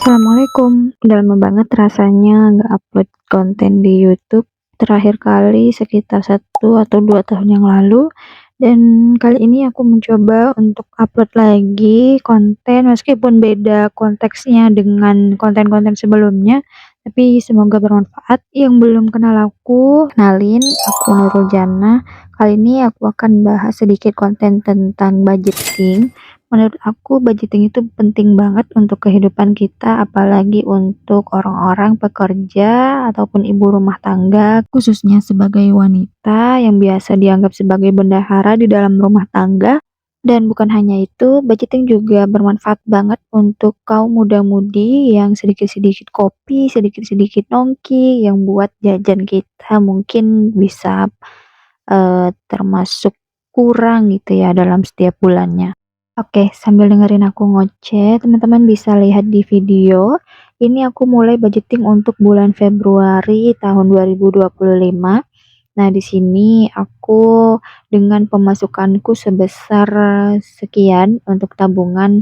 Assalamualaikum, udah lama banget rasanya nggak upload konten di YouTube. Terakhir kali sekitar 1 atau 2 tahun yang lalu. Dan kali ini aku mencoba untuk upload lagi konten meskipun beda konteksnya dengan konten-konten sebelumnya. Tapi semoga bermanfaat. Yang belum kenal aku, kenalin aku Nurul Jannah. Kali ini aku akan bahas sedikit konten tentang budgeting. Menurut aku budgeting itu penting banget untuk kehidupan kita, apalagi untuk orang-orang pekerja ataupun ibu rumah tangga, khususnya sebagai wanita yang biasa dianggap sebagai bendahara di dalam rumah tangga. Dan bukan hanya itu, budgeting juga bermanfaat banget untuk kaum muda-mudi yang sedikit-sedikit kopi, sedikit-sedikit nongki, yang buat jajan kita mungkin bisa termasuk kurang gitu ya dalam setiap bulannya. Oke, sambil dengerin aku ngoceh, teman-teman bisa lihat di video. Ini aku mulai budgeting untuk bulan Februari tahun 2025. Nah, di sini aku dengan pemasukanku sebesar sekian untuk tabungan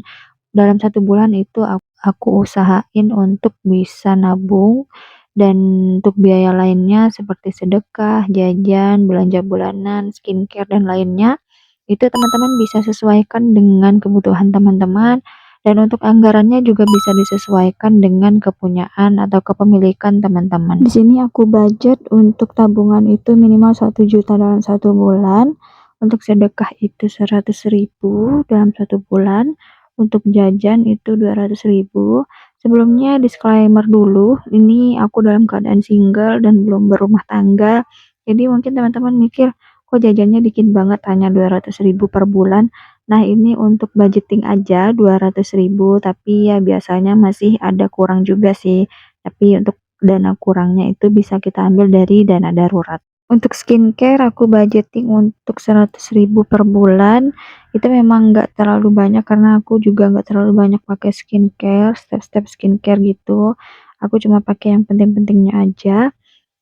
dalam 1 bulan itu aku usahain untuk bisa nabung dan untuk biaya lainnya seperti sedekah, jajan, belanja bulanan, skincare dan lainnya itu teman-teman bisa sesuaikan dengan kebutuhan teman-teman dan untuk anggarannya juga bisa disesuaikan dengan kepunyaan atau kepemilikan teman-teman. Di sini aku budget untuk tabungan itu minimal 1 juta dalam 1 bulan, untuk sedekah itu 100.000 dalam 1 bulan, untuk jajan itu 200.000. Sebelumnya disclaimer dulu, ini aku dalam keadaan single dan belum berumah tangga. Jadi mungkin teman-teman mikir, kok jajannya dikit banget hanya 200.000 per bulan. Nah, ini untuk budgeting aja 200.000, tapi ya biasanya masih ada kurang juga sih. Tapi untuk dana kurangnya itu bisa kita ambil dari dana darurat. Untuk skincare aku budgeting untuk 100.000 per bulan. Itu memang nggak terlalu banyak karena aku juga nggak terlalu banyak pakai skincare, step-step skincare gitu. Aku cuma pakai yang penting-pentingnya aja.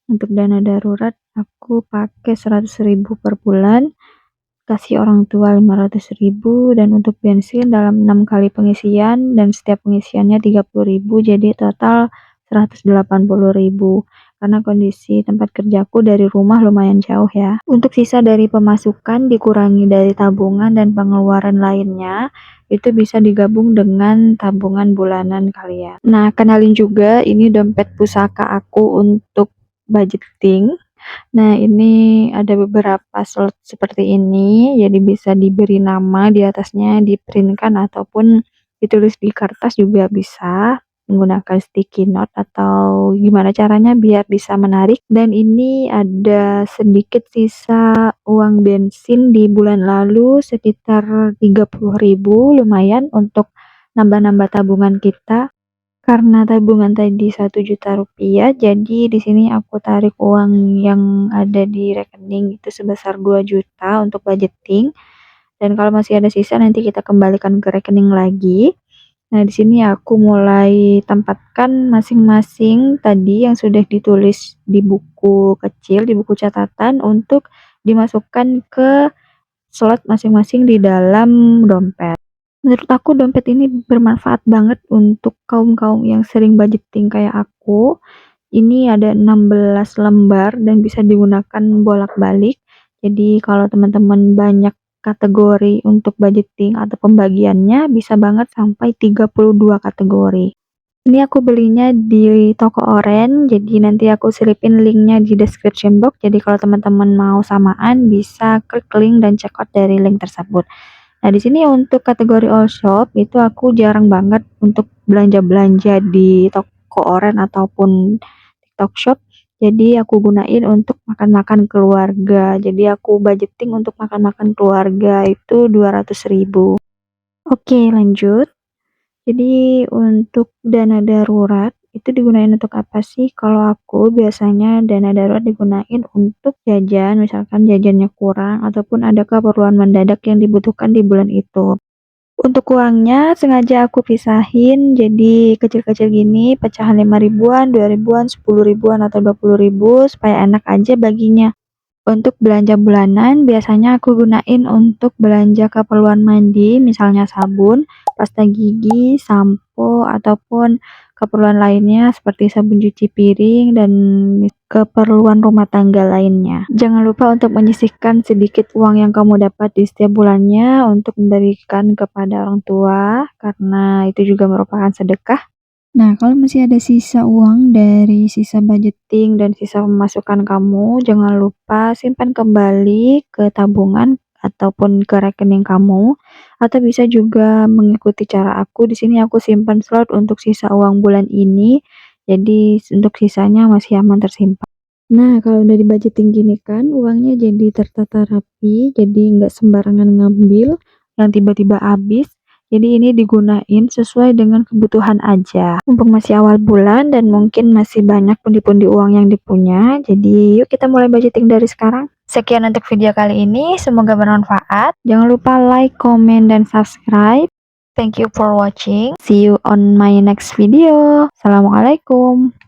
Untuk dana darurat aku pakai 100.000 per bulan, kasih orang tua 500.000, dan untuk bensin dalam 6 kali pengisian dan setiap pengisiannya 30.000, jadi total 180.000. Karena kondisi tempat kerjaku dari rumah lumayan jauh ya. Untuk sisa dari pemasukan dikurangi dari tabungan dan pengeluaran lainnya, itu bisa digabung dengan tabungan bulanan kalian. Nah, kenalin juga ini dompet pusaka aku untuk budgeting. Nah, ini ada beberapa slot seperti ini, jadi bisa diberi nama di atasnya, di-print-kan ataupun ditulis di kertas juga bisa menggunakan sticky note atau gimana caranya biar bisa menarik. Dan ini ada sedikit sisa uang bensin di bulan lalu sekitar 30.000, lumayan untuk nambah-nambah tabungan kita. Karena tabungan tadi 1 juta rupiah, jadi di sini aku tarik uang yang ada di rekening itu sebesar 2 juta untuk budgeting. Dan kalau masih ada sisa nanti kita kembalikan ke rekening lagi. Nah, di sini aku mulai tempatkan masing-masing tadi yang sudah ditulis di buku kecil, di buku catatan untuk dimasukkan ke slot masing-masing di dalam dompet. Menurut aku dompet ini bermanfaat banget untuk kaum-kaum yang sering budgeting kayak aku. Ini ada 16 lembar dan bisa digunakan bolak-balik. Jadi kalau teman-teman banyak kategori untuk budgeting atau pembagiannya bisa banget sampai 32 kategori. Ini aku belinya di toko Oren, jadi nanti aku selipin linknya di description box. Jadi kalau teman-teman mau samaan bisa klik link dan check out dari link tersebut. Nah, di sini untuk kategori all shop itu aku jarang banget untuk belanja-belanja di toko Oren ataupun TikTok Shop. Jadi aku gunain untuk makan-makan keluarga. Jadi aku budgeting untuk makan-makan keluarga itu 200.000. Oke, lanjut. Jadi untuk dana darurat itu digunain untuk apa sih? Kalau aku biasanya dana darurat digunain untuk jajan, misalkan jajannya kurang ataupun ada keperluan mendadak yang dibutuhkan di bulan itu. Untuk uangnya sengaja aku pisahin jadi kecil-kecil gini, pecahan 5 ribuan, 2 ribuan, 10 ribuan atau 20 ribu supaya enak aja baginya. Untuk belanja bulanan biasanya aku gunain untuk belanja keperluan mandi, misalnya sabun, pasta gigi, sampo, ataupun keperluan lainnya seperti sabun cuci piring dan keperluan rumah tangga lainnya. Jangan lupa untuk menyisihkan sedikit uang yang kamu dapat di setiap bulannya untuk memberikan kepada orang tua karena itu juga merupakan sedekah. Nah, kalau masih ada sisa uang dari sisa budgeting dan sisa pemasukan kamu, jangan lupa simpan kembali ke tabungan ataupun ke rekening kamu, atau bisa juga mengikuti cara aku. Di sini aku simpan slot untuk sisa uang bulan ini, jadi untuk sisanya masih aman tersimpan. Nah, kalau udah di-budgeting gini kan, uangnya jadi tertata rapi, jadi nggak sembarangan ngambil yang tiba-tiba habis. Jadi ini digunain sesuai dengan kebutuhan aja. Mumpung masih awal bulan dan mungkin masih banyak pundi-pundi uang yang dipunya, jadi yuk kita mulai budgeting dari sekarang. Sekian untuk video kali ini, semoga bermanfaat. Jangan lupa like, comment, dan subscribe. Thank you for watching. See you on my next video. Assalamualaikum.